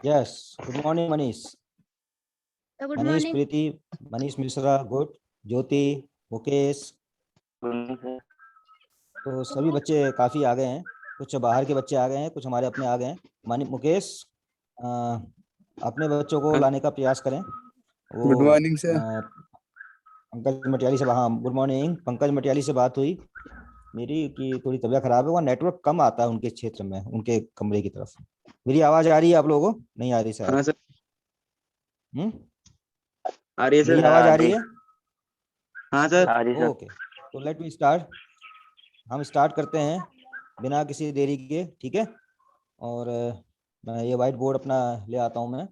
Yes, good morning Manish. Good Manish, morning. Preeti, Manish Mishra, good. Jyoti, Mukesh. तो सभी बच्चे काफ़ी आ गए हैं, कुछ बाहर के बच्चे आ गए हैं, कुछ हमारे अपने आ गए हैं। मुकेश, अ, अपने बच्चों को लाने का प्रयास करें। गुड वो मॉर्निंग सर। पंकज मटियाली से, हाँ गुड मॉर्निंग। पंकज मटियाली से बात हुई मेरी कि थोड़ी तबीयत खराब है, वहाँ नेटवर्क कम आता है उनके क्षेत्र में, उनके कमरे की तरफ। मेरी आवाज़ आ रही है आप लोगों को? नहीं आ रही शायद। हाँ सर, आ रही है मेरी सर। आवाज़ आ रही है? हाँ सर, आ रही है सर। ओके, तो लेट मी स्टार्ट। हम स्टार्ट करते हैं बिना किसी देरी के, ठीक है? और मैं ये वाइट बोर्ड अपना ले आता हूँ मैं।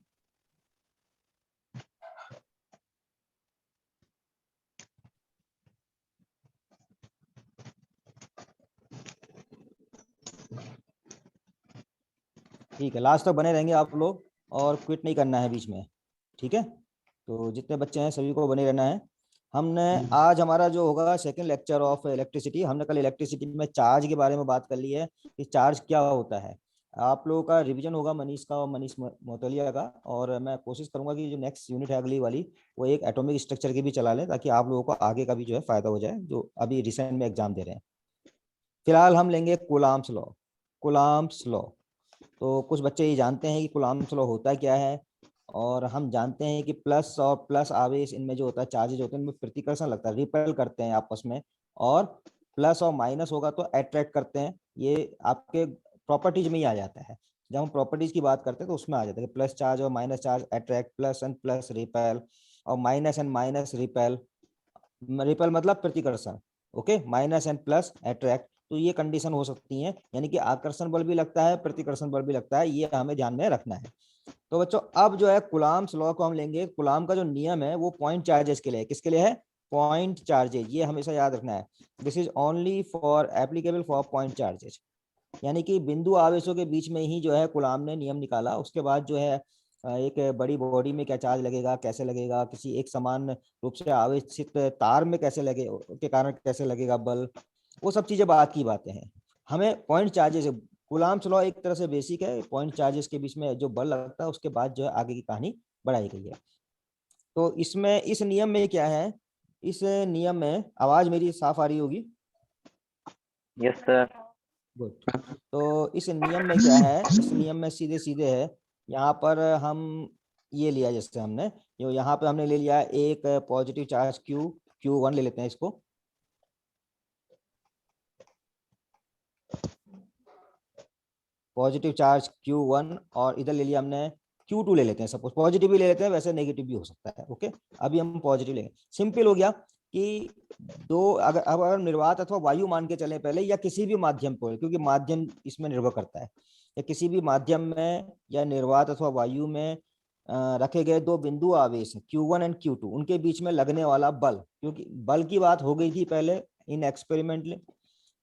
ठीक है, लास्ट तक बने रहेंगे आप लोग और क्विट नहीं करना है बीच में, ठीक है? तो जितने बच्चे हैं सभी को बने रहना है। हमने आज हमारा जो होगा सेकंड लेक्चर ऑफ इलेक्ट्रिसिटी। हमने कल इलेक्ट्रिसिटी में चार्ज के बारे में बात कर ली है कि चार्ज क्या होता है। आप लोगों का रिवीजन होगा मनीष का और मनीष मोतलिया का, और मैं कोशिश करूंगा कि जो नेक्स्ट यूनिट है अगली वाली, वो एक एटॉमिक स्ट्रक्चर की भी चला लें, ताकि आप लोगों को आगे का भी जो है फायदा हो जाए, जो अभी रिसेंट में एग्जाम दे रहे हैं। फिलहाल हम लेंगे कूलाम्स लॉ। कूलाम्स लॉ, तो कुछ बच्चे ये जानते हैं कि कूलाम्स लॉ होता क्या है, और हम जानते हैं कि प्लस और प्लस आवेश इनमें जो होता है, चार्जेज होते हैं, इनमें प्रतिकर्षण लगता है, रिपेल करते हैं आपस में। और प्लस और माइनस होगा तो अट्रैक्ट करते हैं। ये आपके प्रॉपर्टीज में ही आ जाता है। जब हम प्रॉपर्टीज की बात करते हैं तो उसमें आ जाता है कि प्लस चार्ज और minus charge attract, plus and plus repel, और minus and minus repel. Repel मतलब प्रतिकर्षण, okay. Minus and plus attract, तो ये कंडीशन हो सकती है, यानी कि आकर्षण बल भी लगता है, प्रतिकर्षण बल भी लगता है, ये हमें ध्यान में रखना है। तो बच्चों अब जो है कूलाम्स लॉ को हम लेंगे। कूलाम का जो नियम है वो पॉइंट चार्जेस के लिए, किसके लिए है? पॉइंट चार्जेज, ये हमेशा याद रखना है। This is only for applicable for point charges, यानी कि बिंदु आवेशों के बीच में ही जो है कूलाम ने नियम निकाला। उसके बाद जो है एक बड़ी बॉडी में क्या चार्ज लगेगा, कैसे लगेगा, किसी एक समान रूप से आवेशित तार में कैसे लगे के कारण कैसे लगेगा बल, वो सब चीजें बात की बातें हैं। हमें पॉइंट चार्जेस, कूलाम्स लॉ एक तरह से बेसिक है, पॉइंट चार्जेस के बीच में जो बल लगता है उसके बाद जो है आगे की कहानी बढ़ाई गई है। तो इसमें इस नियम में क्या है, इस नियम में आवाज मेरी साफ आ रही होगी? Yes sir. गुड। तो इस नियम में क्या है, इस नियम में सीधे सीधे है, यहाँ पर हम ये लिया, जैसे हमने जो यहाँ पे हमने ले लिया एक पॉजिटिव चार्ज Q1 ले लेते हैं इसको। पॉजिटिव चार्ज Q1, और इधर ले लिया हमने Q2 ले लेते हैं, सपोज पॉजिटिव भी ले लेते हैं, वैसे नेगेटिव भी हो सकता है, ओके। अभी हम पॉजिटिव लेंगे, सिंपल हो गया कि दो, अगर निर्वात अथवा वायु मान के चले पहले, या किसी भी माध्यम पर, क्योंकि माध्यम इसमें निर्भर करता है, या किसी भी माध्यम में या निर्वात अथवा वायु में रखे गए दो बिंदु आवेश Q1 एंड Q2, उनके बीच में लगने वाला बल, क्योंकि बल की बात हो गई थी पहले इन एक्सपेरिमेंट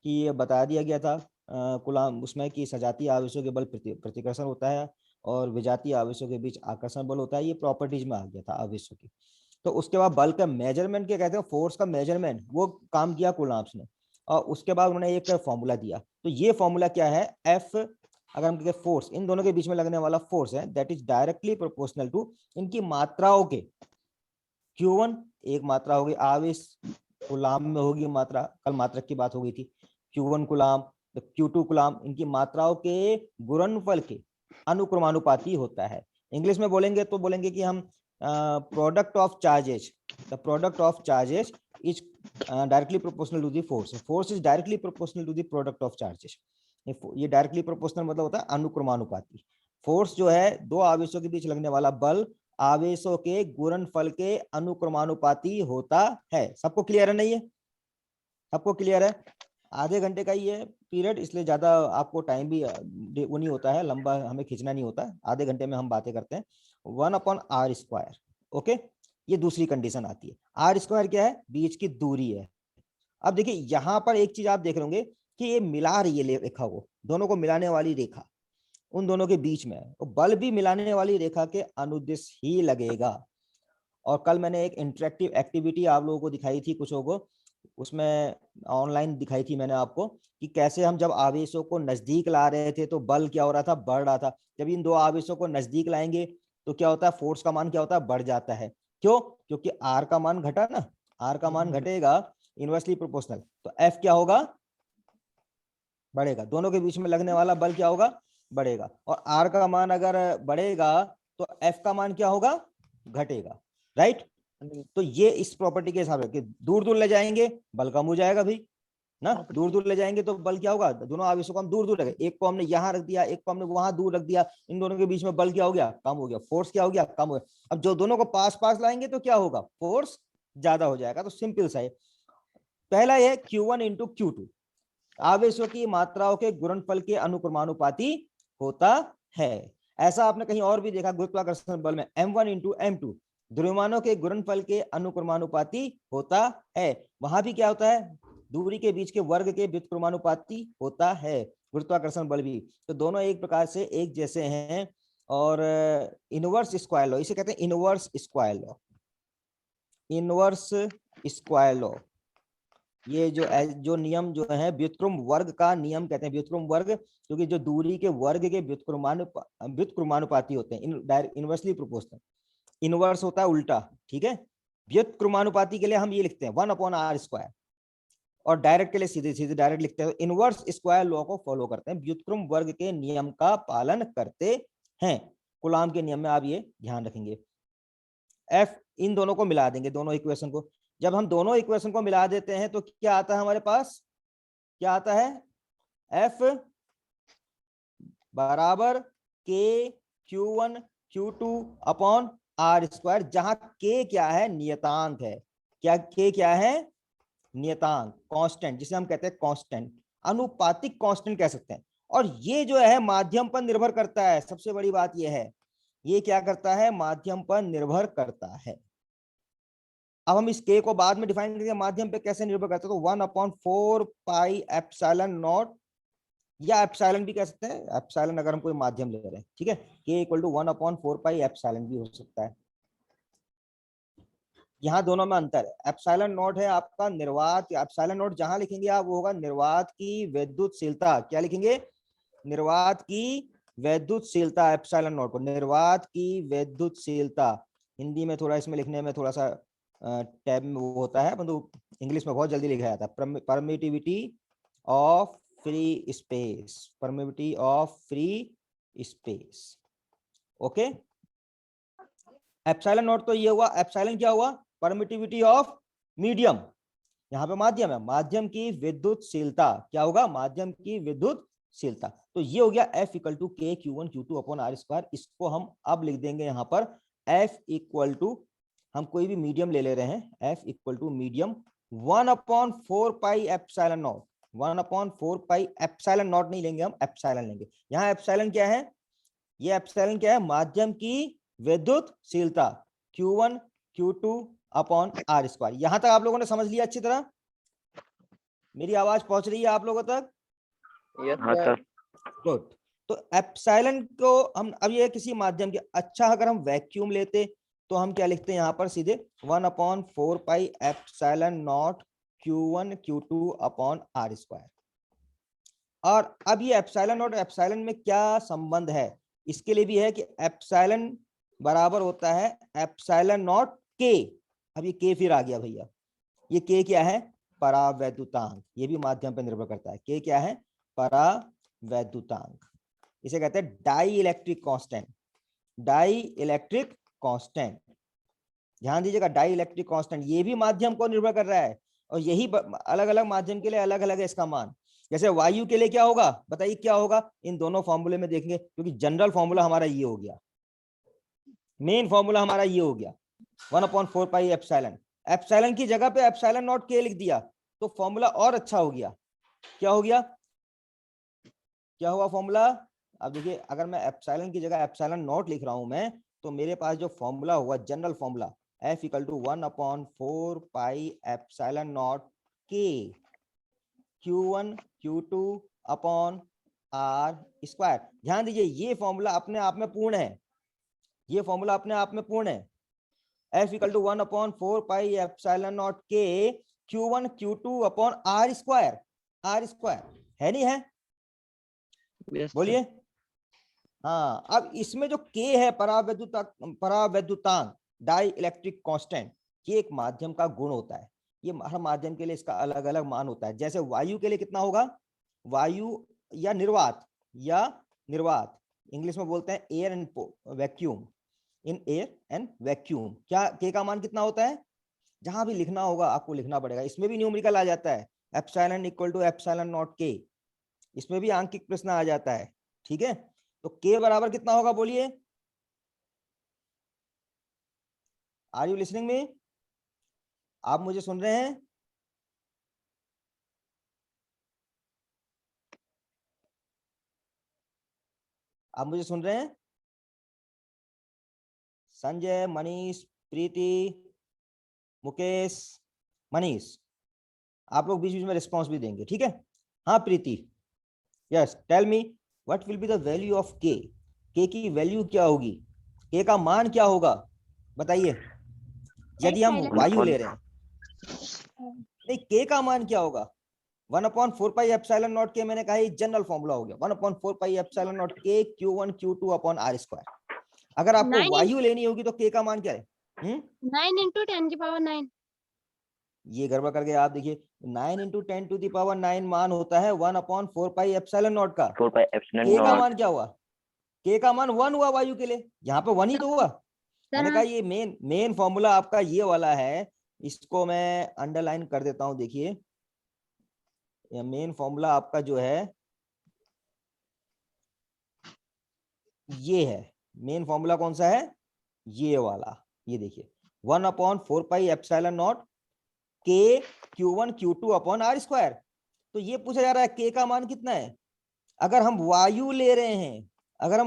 कि ये बता दिया गया था कूलाम उसमें कि सजातीय आवेशों के बल प्रतिकर्षण होता है और विजातीय आवेशों के बीच आकर्षण बल होता है, ये प्रॉपर्टीज में आ गया था आवेशों की। तो उसके बाद बल का मेजरमेंट क्या कहते हैं, फोर्स का मेजरमेंट, वो काम किया कूलाम्स ने, और उसके बाद उन्होंने एक फॉर्मूला दिया। तो ये फॉर्मूला क्या है, एफ, अगर हम कहें फोर्स, इन दोनों के बीच में लगने वाला फोर्स है, that is directly proportional to इनकी मात्राओं के। Q1 एक मात्रा होगी, आवेश कूलाम में होगी मात्रा, कल मात्रक की बात हो गई थी, Q1 कूलाम, तो Q2 कूलाम, इनकी मात्राओं के गुणनफल के अनुक्रमानुपाती होता है। इंग्लिश में बोलेंगे तो बोलेंगे कि हम product of charges, the product of charges is directly proportional to the force, force is directly proportional to the product of charges. ये डायरेक्टली प्रोपोर्शनल मतलब होता है अनुक्रमानुपाती। फोर्स जो है दो आवेशों के बीच लगने वाला बल आवेशों के गुणनफल के अनुक्रमानुपाती होता है। सबको क्लियर है? नहीं है? सबको क्लियर है? आधे घंटे का ही है पीरियड, इसलिए ज्यादा आपको टाइम भी वो नहीं होता है, लंबा हमें खींचना नहीं होता, आधे घंटे में हम बातें करते हैं। 1/r², okay. ये दूसरी कंडीशन आती है। r² क्या है? बीच की दूरी है। अब देखिए यहां पर एक चीज आप देख लोगे कि ये मिला रही है रेखा को, दोनों को मिलाने वाली रेखा उन दोनों के बीच में है, तो बल भी मिलाने वाली रेखा के अनुदिश ही लगेगा। और कल मैंने एक इंटरेक्टिव एक्टिविटी आप लोगों को दिखाई थी, कुछ को उसमें ऑनलाइन दिखाई थी मैंने आपको कि कैसे हम जब आवेशों को नजदीक ला रहे थे तो बल क्या हो रहा था, बढ़ रहा था। जब इन दो आवेशों को नजदीक लाएंगे तो क्या होता है, फोर्स का मान क्या होता है, बढ़ जाता है। क्यों? क्योंकि आर का मान घटा ना, आर का मान घटेगा, इनवर्सली प्रोपोर्शनल, तो एफ क्या होगा, बढ़ेगा। दोनों के बीच में लगने वाला बल क्या होगा, बढ़ेगा। और आर का मान अगर बढ़ेगा तो एफ का मान क्या होगा, घटेगा। राइट? तो ये इस प्रॉपर्टी के हिसाब से कि दूर दूर ले जाएंगे बल कम हो जाएगा भाई ना, दूर दूर ले जाएंगे तो बल क्या होगा, दोनों आवेशों को हम दूर दूर रखें, एक को हमने यहाँ रख दिया, एक को हमने वहां दूर रख दिया, इन दोनों के बीच में बल क्या हो गया, कम हो गया, फोर्स क्या हो गया, कम हो गया। अब जो दोनों को पास पास लाएंगे तो क्या होगा, फोर्स ज्यादा हो जाएगा। तो सिंपल सा है। पहला है Q1 इंटू Q2, आवेशों की मात्राओं के गुणनफल के अनुक्रमानुपाती होता है। ऐसा आपने कहीं और भी देखा, गुरुत्वाकर्षण बल में M1 इंटू M2 द्रव्यमानों के गुणनफल के अनुक्रमानुपाती होता है। वहां भी क्या होता है, दूरी के बीच के वर्ग के व्युत्क्रमानुपाती होता है गुरुत्वाकर्षण बल भी। तो दोनों एक प्रकार से एक जैसे हैं। और इनवर्स स्क्वायर लॉ, इसे कहते हैं inverse square law, inverse square law. ये जो नियम जो है व्युत्क्रम वर्ग का नियम कहते हैं, व्युत्क्रम वर्ग, क्योंकि जो दूरी के वर्ग के व्युत्क्रमानुपाती होते हैं, इनवर्सली प्रोपोर्शनल। इनवर्स होता है उल्टा, ठीक है। व्युत्क्रमानुपाती के लिए हम ये लिखते हैं 1/r², और डायरेक्ट के लिए सीधे सीधे डायरेक्ट लिखते हैं। इनवर्स स्क्वायर लॉ को फॉलो करते हैं, व्युत्क्रम वर्ग के नियम का पालन करते हैं। कूलॉम के नियम में आप ये ध्यान रखेंगे। एफ, इन दोनों को मिला देंगे, दोनों इक्वेशन को। जब हम दोनों इक्वेशन को मिला देते हैं तो क्या आता है हमारे पास, क्या आता है, एफ बराबर के Q1 Q2 अपॉन r², जहां के क्या है, नियतांक है। क्या के क्या है, नियतांक, कांस्टेंट, जिसे हम कहते हैं कांस्टेंट, अनुपातिक कांस्टेंट कह सकते हैं। और ये जो है माध्यम पर निर्भर करता है, सबसे बड़ी बात ये है, ये क्या करता है, माध्यम पर निर्भर करता है। अब हम इस के को बाद में डिफाइन करेंगे, माध्यम पे कैसे निर्भर करता है। तो 1/4πε0, या एप्सिलॉन भी कह सकते हैं, एप्सिलॉन अगर हम कोई माध्यम ले रहे हैं, ठीक है। के इक्वल टू 1/4πε भी हो सकता है। यहाँ दोनों में अंतर है, एप्सिलॉन नॉट है आपका निर्वात, एप्सिलॉन नॉट जहां लिखेंगे आप वो होगा निर्वात की वैद्युतशीलता। क्या लिखेंगे, निर्वात की वैद्युतशीलता, एप्सिलॉन नॉट को निर्वात की वैद्युतशीलता। हिंदी में थोड़ा इसमें लिखने में थोड़ा सा टैब में वो होता है, मतलब इंग्लिश में बहुत जल्दी लिखा जाता है। Permittivity of free space, permittivity of free space, okay. Epsilon not तो ये हुआ, एप्सिलॉन क्या हुआ, परमिटिविटी ऑफ मीडियम, यहाँ पे माध्यम है, माध्यम की विद्युतशीलता क्या होगा, माध्यम की विद्युतशीलता। तो ये हो गया F इक्वल टू के Q1 Q2 अपॉन r²। इसको हम अब लिख देंगे यहाँ पर F इक्वल टू, हम कोई भी मीडियम ले रहे हैं, F इक्वल टू मीडियम 1/4πε0, 1/4πε0 नहीं लेंगे हम, एप्सिलॉन लेंगे। यहाँ एप्सिलॉन क्या है, ये एप्सिलॉन क्या है, माध्यम की विद्युतशीलता Q1 Q2 अपॉन r²। यहां तक आप लोगों ने समझ लिया अच्छी तरह, मेरी आवाज पहुंच रही है आप लोगों तक? हाँ सर। गुड। तो एप्सिलॉन को हम अब ये किसी माध्यम के, अच्छा अगर हम वैक्यूम लेते तो हम क्या लिखते हैं यहाँ पर सीधे 1/4πε0 Q1 Q2 अपॉन r²। और अब ये एप्सिलॉन और एप्सिलॉन में क्या संबंध है, इसके लिए भी है कि एप्सिलॉन बराबर होता है एप्सिलॉन नॉट के। अब ये के फिर आ गया भैया, ये के क्या है, परावैद्युतांक, ये भी माध्यम पर निर्भर करता है। के क्या है, परावैद्युतांक, इसे कहते हैं dielectric constant, dielectric constant. ध्यान दीजिएगा, डाई इलेक्ट्रिक कांस्टेंट ये भी माध्यम को निर्भर कर रहा है, और यही अलग अलग माध्यम के लिए अलग अलग है इसका मान। जैसे वायु के लिए क्या होगा, बताइए क्या होगा, इन दोनों फॉर्मूले में देखेंगे, क्योंकि जनरल फॉर्मूला हमारा ये हो गया, मेन फॉर्मूला हमारा ये हो गया 1/4πε। एप्सिलॉन की जगह पे एप्सिलॉन नॉट के लिख दिया तो फॉर्मूला और अच्छा हो गया। क्या हो गया, क्या हुआ फॉर्मूला, अब देखिए अगर मैं एप्सिलॉन की जगह एप्सिलॉन नॉट लिख रहा हूं मैं, तो मेरे पास जो फॉर्मूला हुआ general formula F equal to 1/4πε0 के Q1 Q2 अपॉन r²। ध्यान दीजिए ये फॉर्मूला अपने आप में पूर्ण है, ये फॉर्मूला अपने आप में पूर्ण है। F इक्वल टू 1/4πε0 के Q1 Q2 upon r square है नहीं है? यस बोलिए। हाँ, अब इसमें जो K है परावैद्युतांक डाई इलेक्ट्रिक कांस्टेंट, ये एक माध्यम का गुण होता है। ये हर माध्यम के लिए इसका अलग अलग मान होता है। जैसे वायु के लिए कितना होगा, वायु या निर्वात इंग्लिश में बोलते हैं air and vacuum, in air and vacuum, क्या K का मान कितना होता है? जहां भी लिखना होगा आपको लिखना पड़ेगा। इसमें भी न्यूमेरिकल आ जाता है, epsilon equal to epsilon naught K, इसमें भी आंकिक प्रश्न आ जाता है। ठीक है, तो K बराबर कितना होगा बोलिए? आर यू लिसनिंग में? आप मुझे सुन रहे हैं? आप मुझे सुन रहे हैं? संजय, मनीष, प्रीति, मुकेश, मनीष, आप लोग बीच बीच में रिस्पॉन्स भी देंगे, ठीक है? हाँ Preeti, yes, tell me what will be the value of K? K की वैल्यू क्या होगी? K का मान क्या होगा बताइए, यदि हम Epsilon वायु ले रहे हैं? नहीं, K का मान क्या होगा? 1/4 पाई एप्सिलॉन नॉट K, मैंने कहा ये जनरल फॉर्मूला हो गया। 1/4 pi epsilon naught K Q1 Q2 upon r square. अगर आपको 9 वायु लेनी होगी तो K का मान क्या है? 9 into 10 की पावर 9। ये गड़बड़ करके आप देखिए, 9 into 10 to the power 9 मान होता है 1/4 पाई एप्सिलॉन नॉट का। 4 pi epsilon K का naught. मान क्या हुआ? K का मान 1 हुआ वायु के लिए, यहाँ पे 1 ही तो हुआ। मैंने कहा ये मेन फॉर्मूला आपका ये वाला है, इसको मैं अंडरलाइन कर देता हूं। देखिए ये मेन फॉर्मूला आपका जो है ये है। मेन फॉर्मूला कौन सा है? ये वाला, ये देखिए 1/4 pi epsilon naught K Q1 Q2 upon r square. तो ये पूछा जा रहा है K का मान कितना है? अगर हम वायु ले रहे हैं, अगर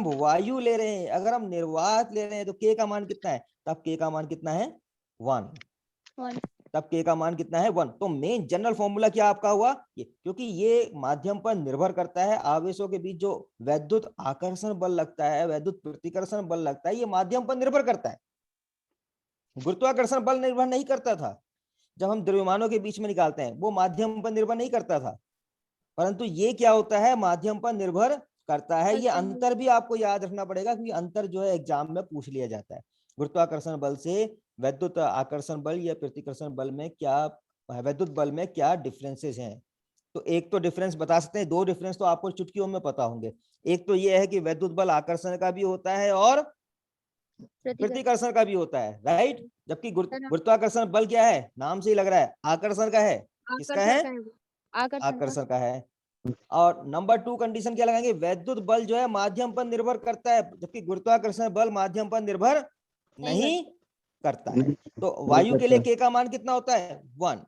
हम निर्वात ले रहे हैं तो K का मान कितना है? तब K का मान कितना है? 1। तब K का मान कितना है? 1। तो मेन जनरल फॉर्मूला क्या आपका हुआ ये, क्योंकि ये माध्यम पर निर्भर करता है। आवेशों के बीच जो वैद्युत आकर्षण बल लगता है, वैद्युत प्रतिकर्षण बल लगता है, ये माध्यम पर निर्भर करता है। गुरुत्वाकर्षण बल निर्भर नहीं करता था जब हम द्रव्यमानों के बीच में निकालते हैं, वो माध्यम पर निर्भर नहीं करता था। परंतु ये क्या होता है, माध्यम पर निर्भर करता है। ये अंतर भी आपको याद रखना पड़ेगा, क्योंकि अंतर जो है एग्जाम में पूछ लिया जाता है। गुरुत्वाकर्षण बल से वैद्युत आकर्षण बल या प्रतिकर्षण बल में क्या, वैद्युत बल में क्या डिफरेंसेस हैं? तो एक तो डिफरेंस बता सकते हैं, दो डिफरेंस तो आपको चुटकियों में पता होंगे। एक तो ये है कि वैद्युत बल आकर्षण का भी होता है और प्रतिकर्षण का भी होता है, राइट? जबकि गुरुत्वाकर्षण बल क्या है, नाम से ही लग रहा है आकर्षण का है। किसका है? आकर्षण का है। और नंबर 2 कंडीशन क्या लगाएंगे? वैद्युत बल जो है माध्यम पर निर्भर करता है, जबकि गुरुत्वाकर्षण बल माध्यम पर निर्भर नहीं करता है। तो वायु के लिए K का मान कितना होता है? 1।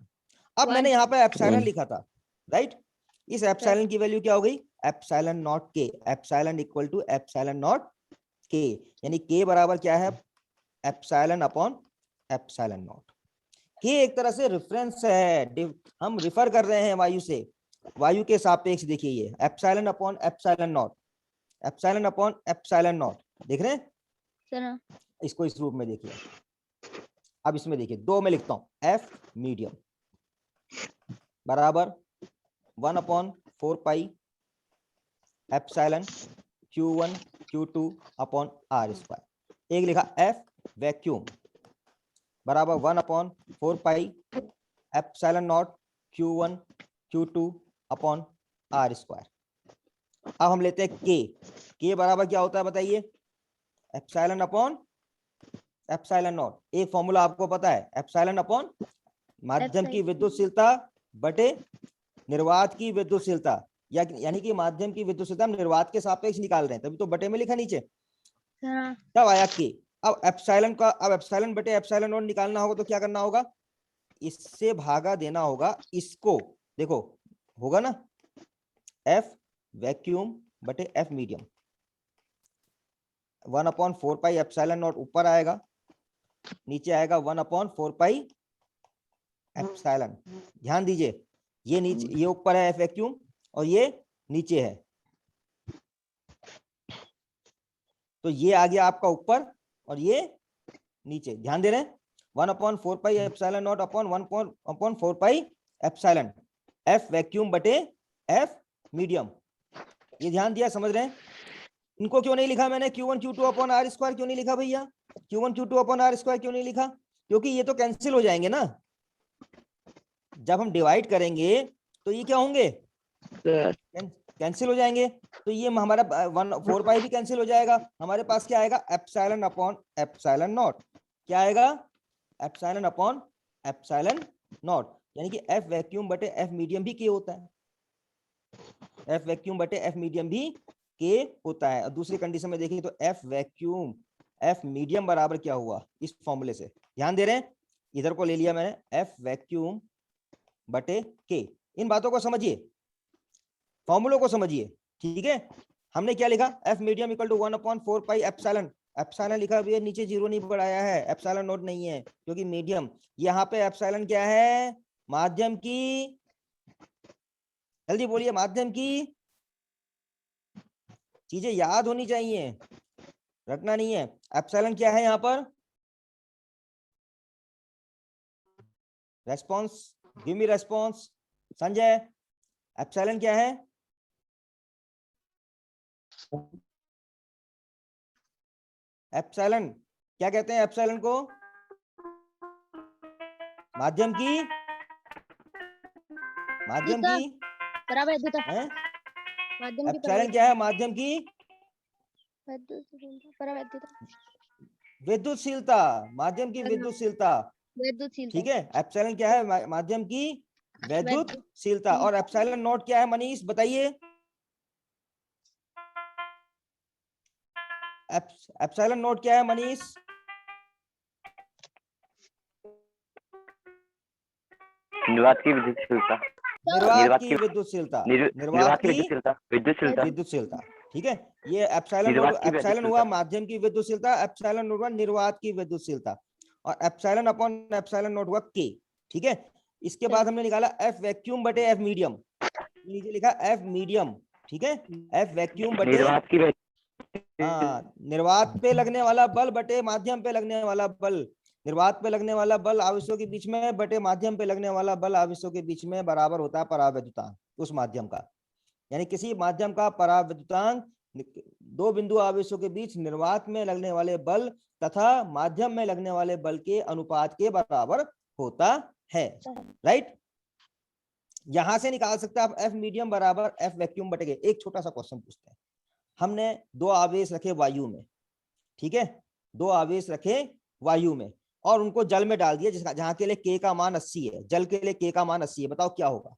अब मैंने यहाँ पे एप्सिलॉन लिखा था, राइट? इस एप्सिलॉन की वैल्यू क्या हो गई? Epsilon naught K, epsilon equal to epsilon naught K, यानी K बराबर क्या है? Epsilon upon epsilon naught. K एक तरह से रेफरेंस है, हम रिफर कर रहे हैं वायु से, वायु के सापेक्ष। देखिए ये epsilon upon epsilon not, epsilon upon epsilon not, देख रहे हैं? इसको इस रूप में देखिए। अब इसमें देखिए 2 में लिखता हूं, F मीडियम बराबर 1/4 pi epsilon Q1 Q2 upon r square. एक लिखा F वैक्यूम बराबर 1/4 pi epsilon naught Q1 Q2 upon r square. अब हम लेते हैं K बराबर क्या होता है बताइए? Epsilon upon epsilon not. एक फॉर्मूला आपको पता है, एप्सिलॉन अपॉन माध्यम की विद्युतशीलता बटे निर्वात की विद्युतशीलता, यानी कि माध्यम की विद्युतशीलता हम निर्वात के सापेक्ष निकाल रहे हैं, तभी तो बटे में लिखा नीचे। तब आया K। अब एप्सिलॉन बटे एप्सिलॉन नॉट निकालना होगा तो क्या करना होगा? इससे भागा देना होगा इसको। देखो होगा ना, F वैक्यूम बटे F medium, 1/4 pi epsilon not ऊपर आएगा, नीचे आएगा 1/4 पाई एप्सिलॉन। ध्यान दीजिए, ये नीचे, ये ऊपर है F वैक्यूम और ये नीचे है, तो ये आ गया आपका ऊपर और ये नीचे। ध्यान दे रहे हैं? 1/4 pi epsilon not upon 1/4 pi epsilon F vacuum बटे एफ मीडियम। ये ध्यान दिया, समझ रहे हैं? इनको क्यों नहीं लिखा मैंने Q1 Q2 upon r square क्यों नहीं लिखा भैया? Q1 Q2 upon r square क्यों नहीं लिखा? क्योंकि ये तो कैंसिल हो जाएंगे ना, जब हम डिवाइड करेंगे तो ये क्या होंगे, सर कैंसिल हो जाएंगे। तो ये हमारा 1/4 पाई भी कैंसिल हो जाएगा, हमारे पास क्या आएगा, एप्सिलॉन अपॉन एप्सिलॉन नॉट। क्या आएगा, एप्सिलॉन अपॉन एप्सिलॉन नॉट, यानी कि एफ वैक्यूम बटे एफ मीडियम भी के होता है, एफ वैक्यूम बटे एफ मीडियम भी के होता है। और दूसरी कंडीशन में देखिए तो एफ वैक्यूम एफ मीडियम बराबर क्या हुआ, इस फॉर्मूले से ध्यान दे रहे हैं, इधर को ले लिया मैंने, एफ वैक्यूम बटे के। इन बातों को समझिए, फॉर्मूलों को समझिए, ठीक है। हमने क्या लिखा, F medium equal to 1/4 pi epsilon, epsilon लिखा भी है, नीचे जीरो नहीं बढ़ाया है, एप्सिलॉन नॉट नहीं है क्योंकि मीडियम। यहाँ पे एप्सिलॉन क्या है, माध्यम की, जल्दी बोलिए, माध्यम की। चीजें याद होनी चाहिए, रटना नहीं है। एप्सिलॉन क्या है यहाँ पर, response, give me response Sanjay, epsilon क्या है? एप्सिलॉन क्या कहते हैं, एप्सिलॉन को माध्यम की, माध्यम की परावैद्युता है, माध्यम की एप्सिलॉन क्या है, माध्यम की परावैद्युता विद्युतशीलता, माध्यम की विद्युतशीलता, वैद्युतशीलता ठीक है। एप्सिलॉन क्या है, माध्यम की वैद्युतशीलता। और एप्सिलॉन नॉट क्या है मनीष बताइए, एप्सिलॉन नॉट क्या है मनीष? निर्वात की विद्युतशीलता, निर्वात की विद्युतशीलता, निर्वात की विद्युतशीलता, विद्युतशीलता, विद्युतशीलता, ठीक है। ये एप्सिलॉन निर्वात नॉट, की एप्सिलॉन हुआ विद्युतशीलता। माध्यम की विद्युतशीलता, एप्सिलॉन नॉट हुआ निर्वात की विद्युतशीलता, और एप्सिलॉन अपॉन एप्सिलॉन नॉट हुआ के, ठीक है। इसके बाद हमने निकाला एफ वैक्यूम बटे एफ मीडियम, नीचे लिखा एफ मीडियम, ठीक है। एफ वैक्यूम बटे, निर्वात की हाँ, निर्वात पे लगने वाला बल बटे माध्यम पे लगने वाला बल, निर्वात पे लगने वाला बल आवेशों के बीच में बटे माध्यम पे लगने वाला बल आवेशों के बीच में बराबर होता है परावैद्युतांक उस माध्यम का। यानी किसी माध्यम का परावैद्युतांक दो बिंदु आवेशों के बीच निर्वात में लगने वाले बल तथा माध्यम में लगने वाले बल के अनुपात के बराबर होता है, राइट। यहां से निकाल सकते हैं आप एफ मीडियम बराबर एफ वैक्यूम बटे के। एक छोटा सा क्वेश्चन पूछते हैं, हमने दो आवेश रखे वायु में, ठीक है, दो आवेश रखे वायु में और उनको जल में डाल दिया, जिसका जहां के लिए के का मान 80 है, जल के लिए के का मान 80 है, बताओ क्या होगा,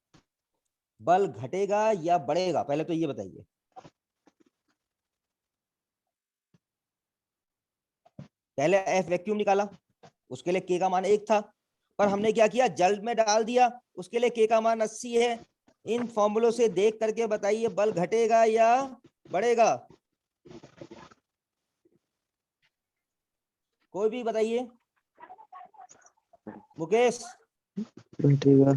बल घटेगा या बढ़ेगा, पहले तो ये बताइए। पहले एफ वैक्यूम निकाला, उसके लिए के का मान 1 था, पर हमने क्या किया, जल में डाल दिया, उसके लिए के का मान 80 है। इन फॉर्मूलों से देख करके बताइए बल घटेगा या बढ़ेगा, कोई भी बताइए, मुकेश। घटेगा,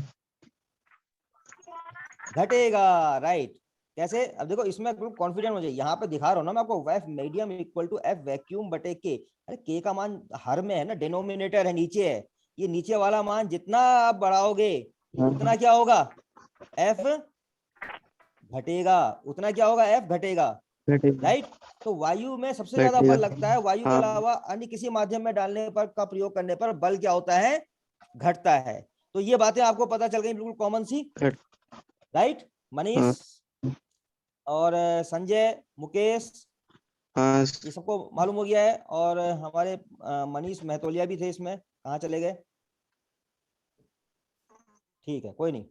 घटेगा, राइट। कैसे, अब देखो इसमें कॉन्फिडेंट हो जाए, यहाँ पे दिखा रहा हूँ ना मैं आपको, F medium equal to F vacuum बटे के। अरे के का मान हर में है ना, डिनोमिनेटर है, नीचे है, ये नीचे वाला मान जितना आप बढ़ाओगे उतना क्या होगा, एफ घटेगा, उतना क्या होगा, एफ घटेगा, घटेगा, राइट। तो वायु में सबसे ज्यादा बल लगता है, वायु के हाँ। अलावा अन्य किसी माध्यम में डालने पर का प्रयोग करने पर बल क्या होता है, घटता है। तो ये बातें आपको पता चल गई, बिल्कुल कॉमन सी, राइट। मनीष और संजय, मुकेश, हाँ ये सबको मालूम हो गया है। और हमारे मनीष महतोलिया भी थे इसमें, कहाँ चले गए, ठीक है, कोई नहीं,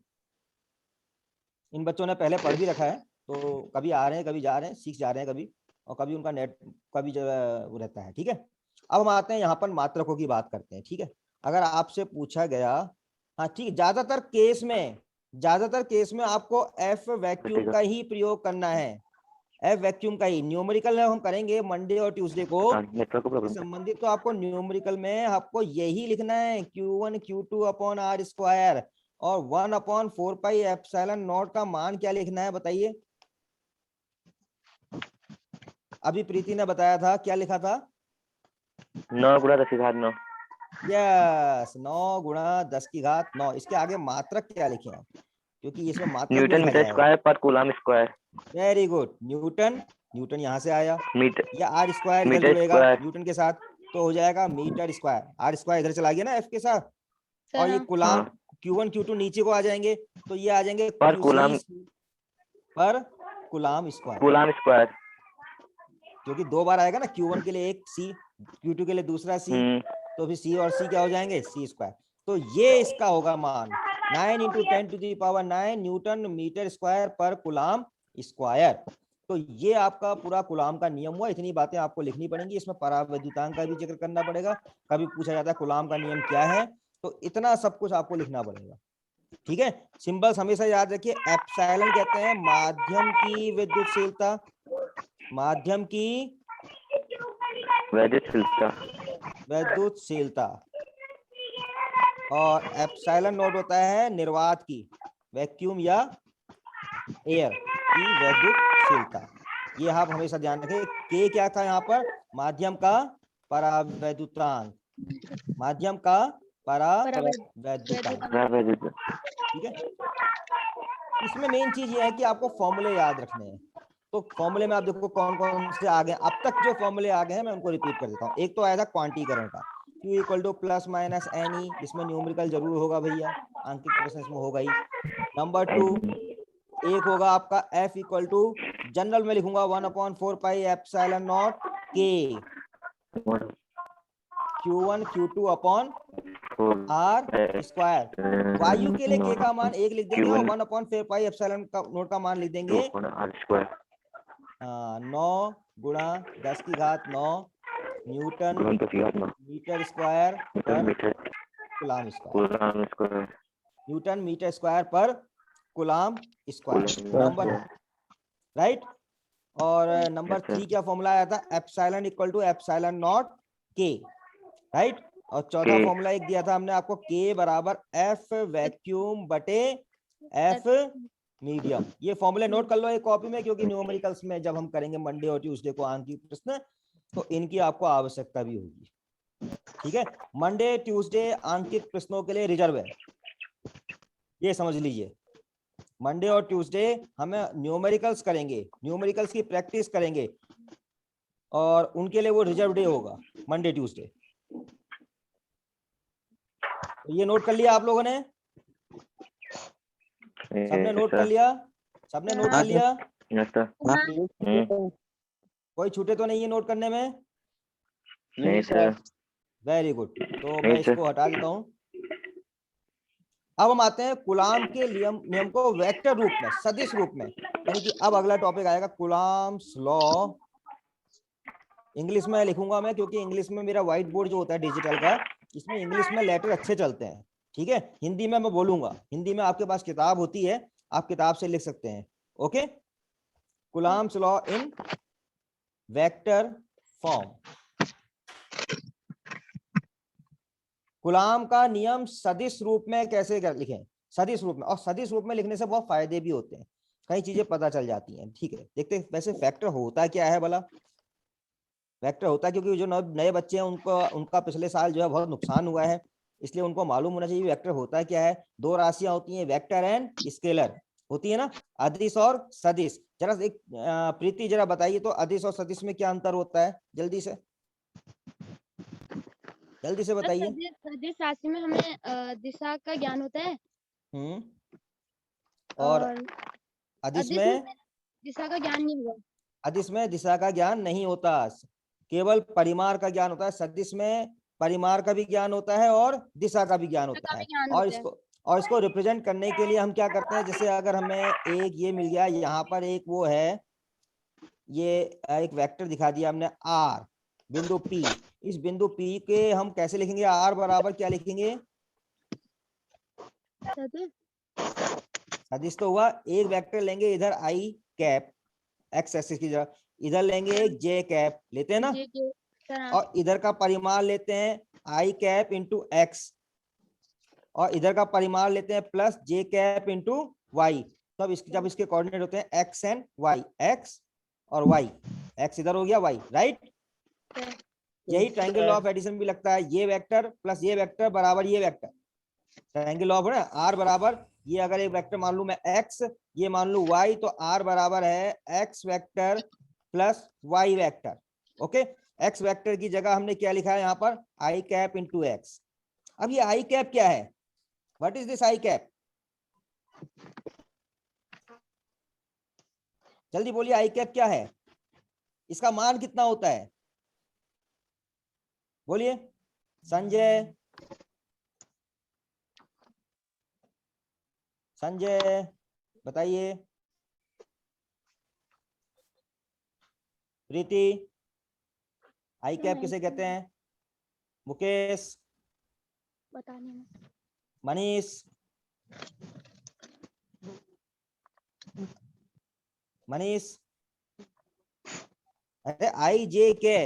इन बच्चों ने पहले पढ़ भी रखा है, तो कभी आ रहे हैं कभी जा रहे हैं, सीख जा रहे हैं कभी, और कभी उनका नेट का भी जो है वो रहता है, ठीक है। अब हम आते हैं यहाँ पर मात्रकों की बात करते हैं, ठीक है। अगर आपसे पूछा गया, हाँ ठीक, ज्यादातर केस में आपको एफ वैक्यूम का ही प्रयोग करना है, एफ वैक्यूम का ही। न्यूमेरिकल में हम करेंगे मंडे और ट्यूसडे को नेटवर्क को प्रॉब्लम संबंधित, तो आपको न्यूमेरिकल में आपको यही लिखना है, Q1 Q2 upon r square और 1/4 पाई एप्सिलॉन नॉट का मान क्या लिखना है बताइए। अभी प्रीति ने बताया था, क्या लिखा था, 9 × 10⁹ यस 9 गुणा 10 की घात 9। इसके आगे मात्रक क्या लिखे आप, क्योंकि इसमें मात्रक भी न्यूटन लिखा मीटर जाएगा। स्क्वायर पर coulomb square. Very good, Newton, Newton यहाँ से आया, मीटर या आर स्क्वायर इधर मीटर जुड़ेगा स्क्वायर। न्यूटन के साथ, तो हो जाएगा मीटर स्क्वायर। आर स्क्वायर इधर चला गया ना एफ के साथ, सर और ये हाँ। गुलाम हाँ। Q1 Q2 नीचे को आ जाएंगे, तो ये आ जाएंगे पर QC कूलम पर गुलाम स्क्वायर, कूलम स्क्वायर। क्योंकि 2 बार आएगा ना, Q1 के लिए एक C, Q2 के लिए दूसरा C, तो फिर C और C क्या हो जाएंगे, C स्क्वायर। तो ये इसका होगा मान 9 × 10⁹ न्यूटन मीटर स्क्वायर पर कुलाम स्क्वायर। तो ये आपका पूरा कुलाम का नियम हुआ। इतनी बातें आपको लिखनी पड़ेंगी। इसमें परावैद्युतांक का भी जिक्र करना पड़ेगा, कभी पूछा जाता है कुलाम का नियम क्या है, तो इतना सब कुछ आपको लिखना पड़ेगा। ठीक है, सिंबल्स हमेशा याद रखिए। एप्सिलॉन कहते हैं माध्यम की विद्युतशीलता, माध्यम की विद्युतशीलता, और एप्सिलॉन नॉट होता है निर्वात की, वैक्यूम या एयर की विद्युतशीलता। ये आप हमेशा ध्यान रखें। के क्या था यहाँ पर, माध्यम का परावैद्युतांक, माध्यम का परावैद्युतांक। ठीक है, इसमें मेन चीज ये है कि आपको फॉर्मूले याद रखने हैं। तो फॉर्मूले में आप देखो कौन कौन से आ गए अब तक, जो फॉर्मूले आ गए हैं मैं उनको रिपीट कर देता हूँ। एक तो आया था क्वांटीकरण का, Q = ±NE, इसमें न्यूमेरिकल जरूर होगा भैया, आंकिक प्रश्न इसमें होगा ही। नंबर 2 एक होगा आपका F = जनरल में लिखूंगा 1/4πε0 K Q1 Q2 upon R square. वायु के लिए K का मान 1 लिख देंगे और 1/4πε0 का मान लिख देंगे 9 × 10 की घात 9 न्यूटन मीटर स्क्वायर पर coulomb square, newton metre square पर कूलाम स्क्वायर। Number right. और नंबर 3 क्या फॉर्मूला आया था, एप्सिलॉन = ε0 K, राइट। और चौथा फॉर्मूला एक दिया था हमने आपको, K = F वैक्यूम बटे F मीडियम। ये फॉर्मूले नोट कर लो एक कॉपी में, क्योंकि न्यूमेरिकल्स में जब हम करेंगे मंडे और ट्यूसडे को आंकिक प्रश्न, तो इनकी आपको आवश्यकता भी होगी। ठीक है, मंडे ट्यूसडे आंकिक प्रश्नों के लिए रिजर्व है, ये समझ लीजिए। मंडे और ट्यूसडे हमें न्यूमेरिकल्स करेंगे, न्यूमेरिकल्स की प्रैक्टिस करेंगे, और उनके लिए वो रिजर्व डे होगा मंडे ट्यूसडे। तो ये नोट कर लिया आप लोगों ने, सबने नोट कर लिया, सबने नोट कर लिया, कोई छूटे तो नहीं है नोट करने में? नहीं सर। वेरी गुड, तो मैं इसको हटा देता हूं। अब हम आते हैं कूलाम के नियम को वेक्टर रूप में, सदिश रूप में, यानी कि अब अगला टॉपिक आएगा कूलाम्स लॉ। इंग्लिश में लिखूंगा मैं, क्योंकि इंग्लिश में मेरा व्हाइट बोर्ड जो होता है डिजिटल का, इसमें इंग्लिश में लेटर अच्छे चलते हैं। ठीक है, हिंदी में मैं बोलूंगा, हिंदी में आपके पास किताब होती है, आप किताब से लिख सकते हैं। Okay, coulombs law in vector form. Coulomb का नियम सदिश रूप में कैसे लिखें, सदिश रूप में। और सदिश रूप में लिखने से बहुत फायदे भी होते हैं, कई चीजें पता चल जाती हैं। ठीक है, देखते हैं वैसे फैक्टर होता क्या है भला। वेक्टर होता है, क्योंकि जो नए बच्चे हैं उनका पिछले साल जो है बहुत नुकसान हुआ है, इसलिए उनको मालूम होना चाहिए वेक्टर होता क्या है। 2 राशियां होती हैं, वेक्टर एंड स्केलर होती है ना, अदिश और सदिश। जरा एक प्रीति जरा बताइए तो, अदिश और सदिश में क्या अंतर होता है, जल्दी से बताइए। सदिश राशि में हमें दिशा का ज्ञान होता है, और अदिश में दिशा का ज्ञान नहीं होगा। अदिश में दिशा का ज्ञान नहीं होता, केवल परिमार का ज्ञान होता है। सदिश में परिमार का भी ज्ञान होता है और दिशा का भी ज्ञान होता है। और इसको रिप्रेजेंट करने के लिए हम क्या करते हैं, जैसे अगर हमें एक ये मिल गया, यहाँ पर एक वो है, ये एक वेक्टर दिखा दिया हमने R, बिंदु P। इस बिंदु P के हम कैसे लिखेंगे, R बराबर क्या लिखेंगे, सदिश तो हुआ। एक वेक्टर लेंगे इधर I कैप एक्स एक्सिस की जगह, इधर लेंगे एक J कैप, लेते हैं ना, और इधर का परिमाण लेते हैं I कैप इंटू एक्स, और इधर का परिमाण लेते हैं plus J cap into y. तब जब इसके कोऑर्डिनेट होते हैं एक्स एंड वाई, एक्स और वाई, एक्स इधर हो गया वाई, राइट। यही ट्रायंगल लॉ ऑफ एडिशन भी लगता है, ये वेक्टर प्लस ये वेक्टर बराबर ये वेक्टर, ट्रायंगल लॉ है ना, आर बराबर ये, अगर एक वेक्टर मान लूं मैं एक्स, ये मान लूं वाई, तो आर बराबर है x vector plus y vector. Okay, x vector की जगह हमने क्या लिखा है यहाँ पर, आई कैप इंटू एक्स। अब ये आई कैप क्या है, what is this I cap, जल्दी बोलिए, आई कैप क्या है, इसका मान कितना होता है, बोलिए संजय, संजय बताइए, प्रीति, आई कैप किसे कहते हैं, मुकेश, बताने में मनीष, मनीष, अरे आई जे के,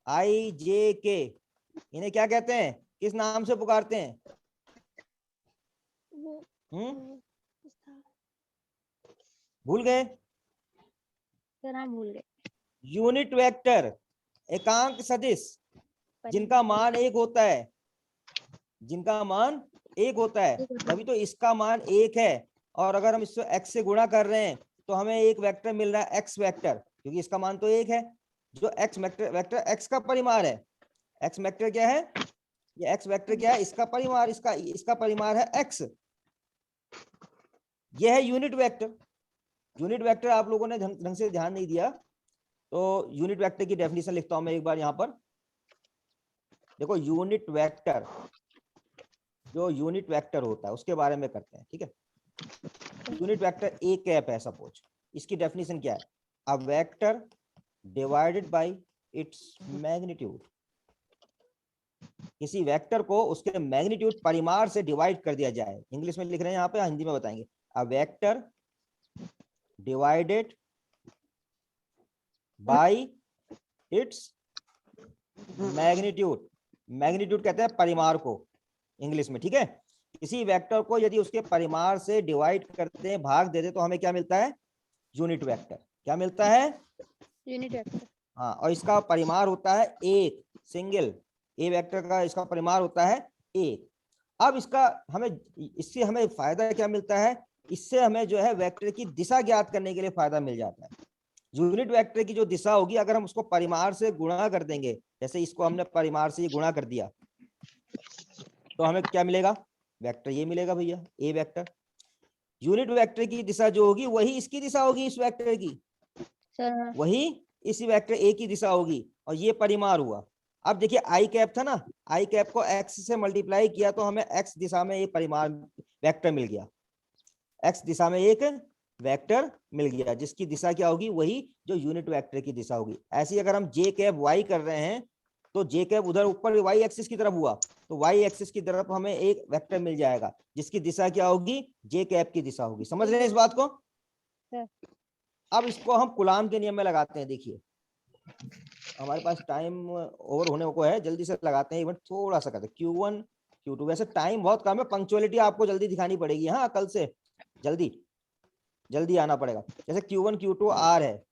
आई जे के, इन्हें क्या कहते हैं, किस नाम से पुकारते हैं, वो भूल गए, नाम भूल गए। यूनिट वेक्टर, एकांक सदिश, जिनका मान एक होता है, जिनका मान एक होता है, तभी तो इसका मान एक है, और अगर हम इसको x से गुणा कर रहे हैं तो हमें एक वेक्टर मिल रहा है x वेक्टर, क्योंकि इसका मान तो एक है, जो x वेक्टर x का परिमाण है, x वेक्टर क्या है, ये x वेक्टर क्या है, इसका परिमाण, इसका परिमाण है x, यह है यूनिट वेक्टर। यूनिट वेक्टर आप लोगों ने ढंग से ध्यान नहीं दिया, तो यूनिट वेक्टर की डेफिनेशन लिखता हूं मैं एक बार यहाँ पर, देखो यूनिट वेक्टर, जो यूनिट वेक्टर होता है उसके बारे में करते हैं, ठीक है। यूनिट वेक्टर ए कैप है सपोज, इसकी डेफिनेशन क्या है, a vector divided by its magnitude, किसी वेक्टर को उसके मैग्नीट्यूड परिमाण से डिवाइड कर दिया जाए, इंग्लिश में लिख रहे हैं यहाँ पे, हिंदी में बताएंगे, a vector divided by its magnitude, magnitude कहते हैं परिमाण को इंग्लिश में, ठीक है। किसी वेक्टर को यदि उसके परिमाण से डिवाइड करते हैं, भाग देते, तो हमें क्या मिलता है, यूनिट वेक्टर, क्या मिलता है, यूनिट वेक्टर। हाँ, और इसका परिमाण होता है एक, सिंगल, ए वेक्टर का इसका परिमाण होता है एक। अब इसका हमें, इससे हमें फायदा क्या मिलता है, इससे हमें जो है वेक्टर की दिशा ज्ञात करने के लिए फायदा मिल जाता है। यूनिट वेक्टर की जो दिशा होगी, अगर हम उसको परिमाण से गुणा कर देंगे, जैसे इसको हमने परिमाण से गुणा कर दिया, तो हमें क्या मिलेगा, वेक्टर ये मिलेगा भैया, ए वेक्टर। यूनिट वेक्टर की दिशा जो होगी वही इसकी दिशा होगी, इस वेक्टर की सर वही इस वेक्टर ए की दिशा होगी, और ये परिमाण हुआ। अब देखिए आई कैप था ना, आई कैप को x से मल्टीप्लाई किया तो हमें x दिशा में एक परिमाण वेक्टर मिल गया, x दिशा में एक वेक्टर मिल गया, जिसकी दिशा क्या होगी, वही जो यूनिट वेक्टर की दिशा होगी। ऐसे ही अगर हम जे कैप वाई कर रहे हैं, तो जे कैप उधर ऊपर वाई एक्सिस की तरफ हुआ, तो वाई एक्सिस की तरफ हमें एक वेक्टर मिल जाएगा, जिसकी दिशा क्या होगी, जे कैप की दिशा होगी। समझ रहे हैं इस बात को। अब इसको हम कूलाम के नियम में लगाते हैं। देखिए हमारे पास टाइम ओवर होने को है, जल्दी से लगाते हैं, इवेंट थोड़ा सा करते हैं। Q1 Q2, वैसे टाइम बहुत कम है, पंक्चुअलिटी आपको जल्दी दिखानी पड़ेगी, हाँ कल से जल्दी आना पड़ेगा। जैसे Q1 Q2 R है,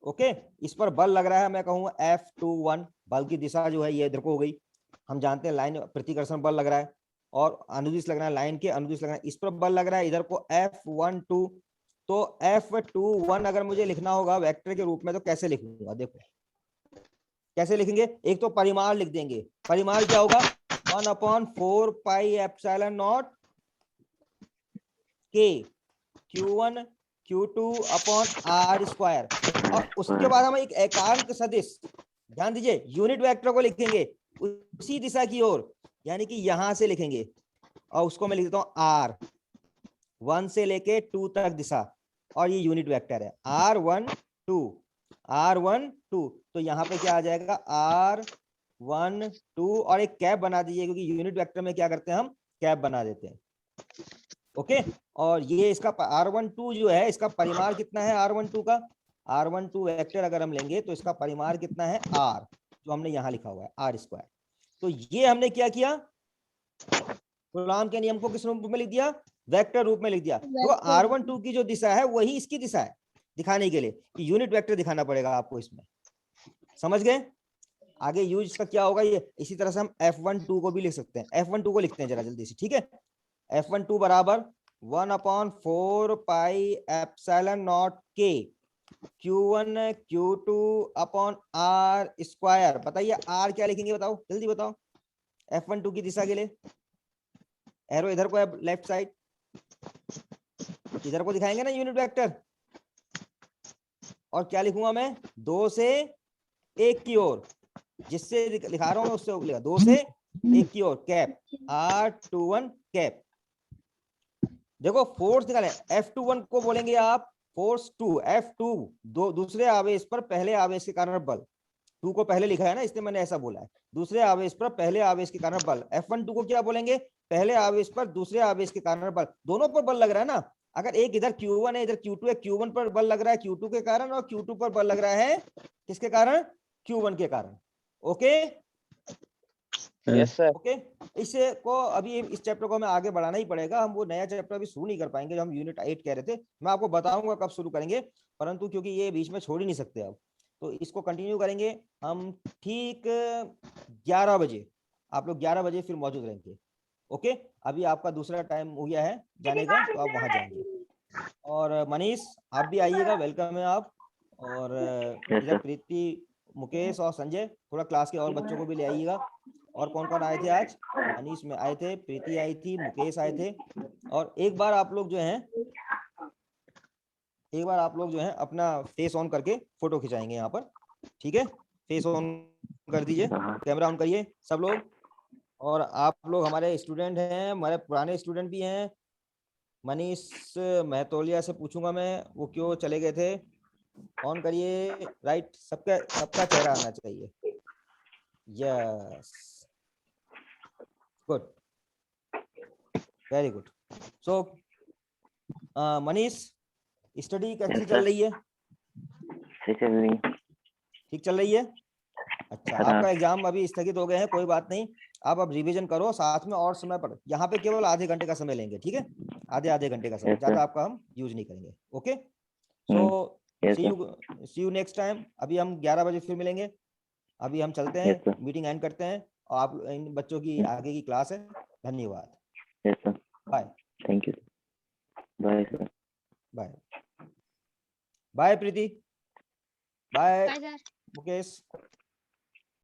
ओके, इस पर बल लग रहा है, मैं कहूँगा F21, बल की दिशा जो है ये इधर को हो गई, हम जानते हैं लाइन प्रतिकर्षण बल लग रहा है, और अनुदिश लग रहा है, लाइन के अनुदिश लग रहा है, इस पर बल लग रहा है इधर को F12, तो F21 अगर मुझे लिखना होगा वेक्टर के रूप में तो कैसे लिखूंगा, देखो कैसे लिखेंगे। एक तो परिमाण लिख देंगे, परिमाण क्या होगा, 1/4 pi epsilon not K Q1 Q2 upon R square, और उसके बाद हम एक एकांक सदिश, ध्यान दीजिए, यूनिट वेक्टर को लिखेंगे उसी दिशा की ओर, यानी कि यहां से लिखेंगे, और उसको मैं लिख देता हूं R 1 से लेके 2 तक दिशा, और ये यूनिट वेक्टर है R1 2, तो यहाँ पे क्या आ जाएगा R1 2, और एक कैप बना दीजिए, क्योंकि यूनिट वेक्टर में क्या करते हैं हम, कैप बना देते हैं, ओके। और ये इसका R12 जो है, इसका परिमाण कितना है R12 का, R12 वेक्टर अगर हम लेंगे तो इसका परिमाण कितना है R, जो हमने यहाँ लिखा हुआ है R स्क्वायर। तो ये हमने क्या किया, कूलाम के नियम को किस रूप में लिख दिया, वेक्टर रूप में लिख दिया। तो R12 की जो दिशा है वही इसकी दिशा है, दिखाने के लिए कि यूनिट वेक्टर दिखाना पड़ेगा आपको इसमें, समझ गए। आगे यूज इसका क्या होगा, ये इसी तरह से हम F12 को भी लिख सकते हैं। F12 को लिखते हैं जरा जल्दी से, ठीक है। F12 बराबर 1/4 pi epsilon not K Q1 Q2 upon r square. बताइए आर क्या लिखेंगे, बताओ जल्दी बताओ। F12 की दिशा के लिए एरो इधर को है, लेफ्ट साइड इधर को दिखाएंगे ना यूनिट वेक्टर। और क्या लिखूंगा मैं, 2 से 1 की ओर, जिससे लिखा रहा हूं मैं उससे लिखा 2 से 1 की ओर कैप R21 कैप। देखो फोर्स निकाले, F21 को बोलेंगे आप फोर्स 2, F2 दूसरे आवेश पर पहले आवेश के कारण बल। 2 को पहले लिखा है ना, इसलिए मैंने ऐसा बोला है। दूसरे आवेश पर पहले आवेश के कारण बल। F12 को क्या बोलेंगे, पहले आवेश पर दूसरे आवेश के कारण बल। दोनों पर बल लग रहा है ना। अगर एक इधर Q1 है इधर Q2 है, Q1 पर बल लग रहा है Q2 के कारण, और Q2 पर बल लग रहा है किसके कारण, Q1 के कारण। Okay yes sir. ओके। इसे को अभी इस चैप्टर को हमें आगे बढ़ाना ही पड़ेगा। हम वो नया चैप्टर अभी शुरू नहीं कर पाएंगे जो हम यूनिट 8 कह रहे थे। मैं आपको बताऊंगा कब शुरू करेंगे, परंतु क्योंकि ये बीच में छोड़ ही नहीं सकते अब, तो इसको कंटिन्यू करेंगे हम ठीक 11 बजे। आप लोग 11 बजे फिर मौजूद रहेंगे। ओके, अभी आपका दूसरा टाइम हो गया है जाने का, तो आप वहां जाएंगे। और मनीष आप भी आइएगा, वेलकम है आप। और Yes, इधर sir. प्रीति, मुकेश और संजय, थोड़ा क्लास के और बच्चों को भी ले आइएगा। और कौन कौन आए थे आज, मनीष में आए थे, प्रीति आई थी, मुकेश आए थे। और एक बार आप लोग जो हैं, एक बार आप लोग जो हैं अपना फेस ऑन करके फोटो खिंचाएंगे यहाँ पर, ठीक है। फेस ऑन कर दीजिए, कैमरा ऑन करिए सब लोग। और आप लोग हमारे स्टूडेंट हैं, हमारे पुराने स्टूडेंट भी हैं। मनीष महतोलिया से पूछूंगा मैं वो क्यों चले गए थे। ऑन करिए, राइट, सबका सबका चेहरा आना चाहिए। Yes, good, very good. So Manish, study कैसी Yes, चल sir. रही है, ठीक चल रही है। ठीक चल रही है। अच्छा, हाँ। आपका एग्जाम अभी स्थगित हो गए हैं, कोई बात नहीं। आप अब रिवीजन करो साथ में, और समय पर यहाँ पे केवल आधे घंटे का समय लेंगे, ठीक है। आधे घंटे का समय, Yes, sir. ज्यादा आपका हम यूज नहीं करेंगे। Okay, so Yes, see sir. You next time. अभी हम 11 बजे फिर मिलेंगे। अभी हम चलते Yes, हैं, sir. मीटिंग एंड करते हैं। और आप इन बच्चों की आगे की क्लास है। धन्यवाद, Yes, sir. Bye Thank you. Bye, sir. Bye bye Preeti, bye bye sir. Mukesh.